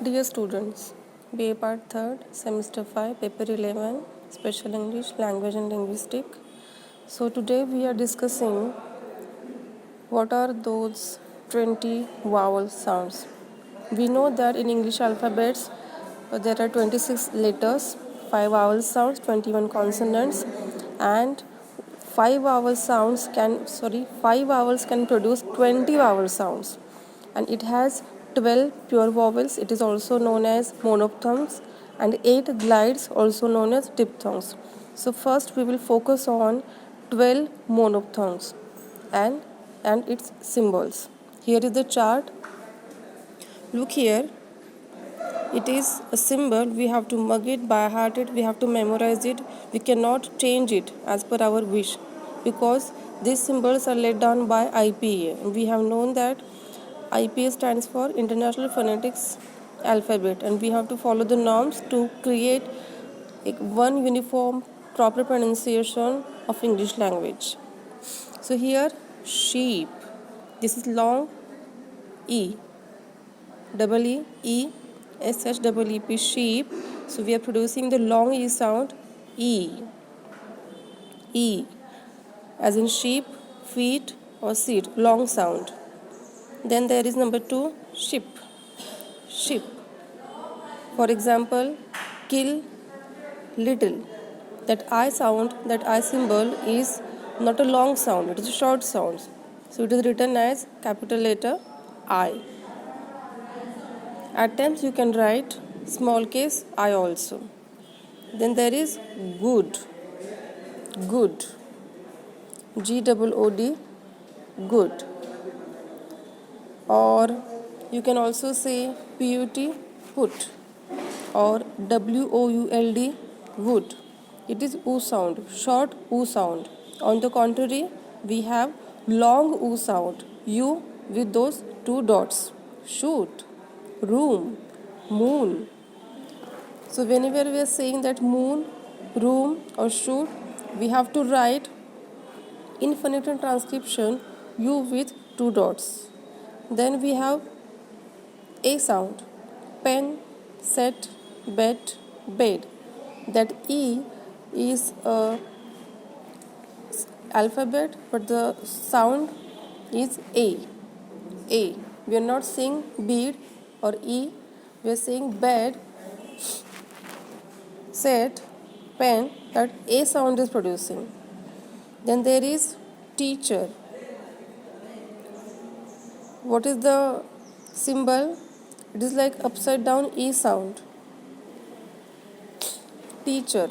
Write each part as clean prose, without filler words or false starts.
Dear students, BA Part 3rd, Semester 5, Paper 11, Special English, Language and Linguistic. So today we are discussing what are those 20 vowel sounds. We know that in English alphabets there are 26 letters, 5 vowel sounds, 21 consonants, and 5 vowels can produce 20 vowel sounds, and it has 12 pure vowels. It is also known as monophthongs, and 8 glides, also known as diphthongs. So first we will focus on 12 monophthongs and its symbols. Here is the chart. Look here. It is a symbol. We have to mug it, by heart it, we have to memorize it. We cannot change it as per our wish, because these symbols are laid down by IPA. We have known that IPA stands for International Phonetics Alphabet, and we have to follow the norms to create one uniform proper pronunciation of English language. So here, sheep. This is long E, double E, SH double EP, sheep. So we are producing the long E sound, E, as in sheep, feet or seat, long sound. Then there is number 2, ship. For example, kill, little. That I sound, that I symbol is not a long sound, it is a short sound. So it is written as capital letter I. At times you can write small case I also. Then there is good. GOOD, good. Or you can also say PUT, put, or WOULD, wood. It is oo sound, short oo sound. On the contrary, we have long oo sound, U with those 2 dots. Shoot, room, moon. So whenever we are saying that moon, room or shoot, we have to write in phonetic transcription U with 2 dots. Then we have A sound, pen, set, bed, bed. That E is a alphabet, but the sound is A. We are not saying bead or E. We are saying bed, set, pen. That A sound is producing. Then there is teacher. What is the symbol? It is like upside down E sound. Teacher.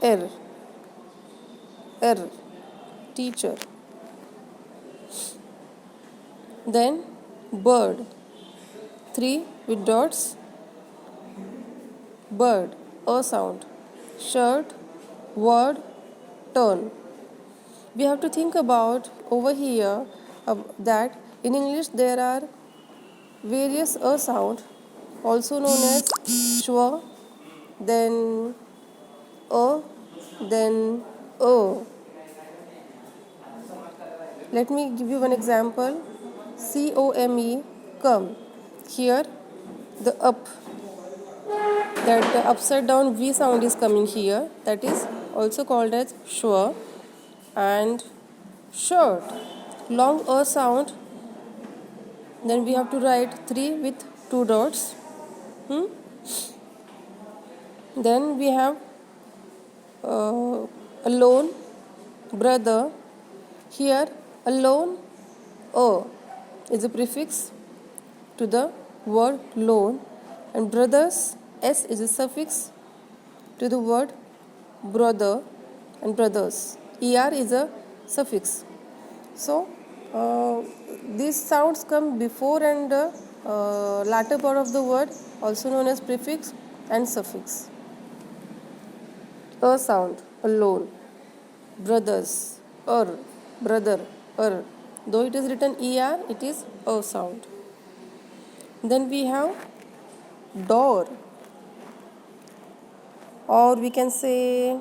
R. Teacher. Then bird. 3 with dots. Bird. A sound. Shirt. Word. Turn. We have to think about over here that in English there are various a sound, also known as schwa, then a, then o. Let me give you one example. COME, come. Here the up, that the upside down V sound is coming here, that is also called as schwa. And shirt, long a sound. Then we have to write 3 with 2 dots. Then we have alone, brother. Here alone, a is a prefix to the word lone, and brothers, S is a suffix to the word brother and brothers. ER is a suffix. So these sounds come before and latter part of the word, also known as prefix and suffix. A sound, alone. Brothers, brother, Though it is written ER, it is a sound. Then we have door, or we can say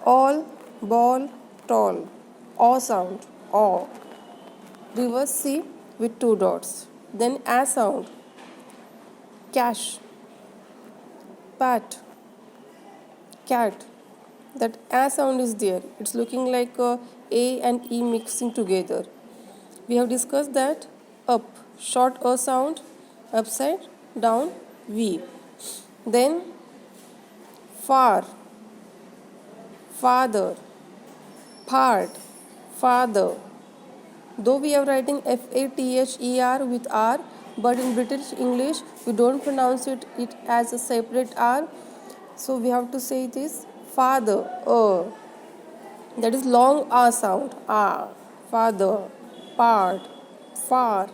all, ball, tall. O sound, O. Reverse C with 2 dots. Then A sound, cash, pat, cat. That a sound is there. It's looking like a and e mixing together. We have discussed that up, short a sound, upside down v. Then far, father, part, father. Though we are writing father with r, but in British English we don't pronounce it as a separate r. So we have to say this father, that is long r sound, r, father, part, far,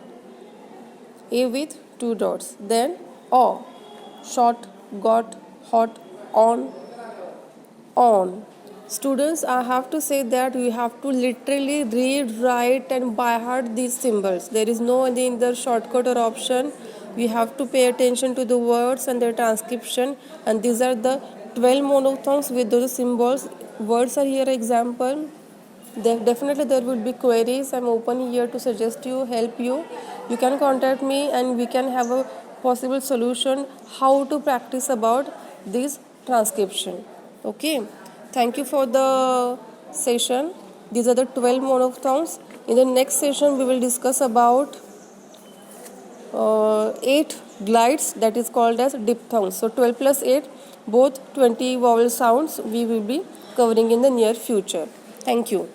a with two dots. Then o, short, got, hot, on. Students, I have to say that you have to literally read, write and by heart these symbols. There is no other shortcut or option. We have to pay attention to the words and their transcription, and these are the 12 monophthongs with those symbols. Words are here example. Definitely there will be queries. I'm open here to suggest you, help you. You can contact me and we can have a possible solution how to practice about this transcription. Okay, thank you for the session. These are the 12 monophthongs. In the next session we will discuss about 8 glides, that is called as diphthongs. So 12 plus 8, both 20 vowel sounds we will be covering in the near future. Thank you.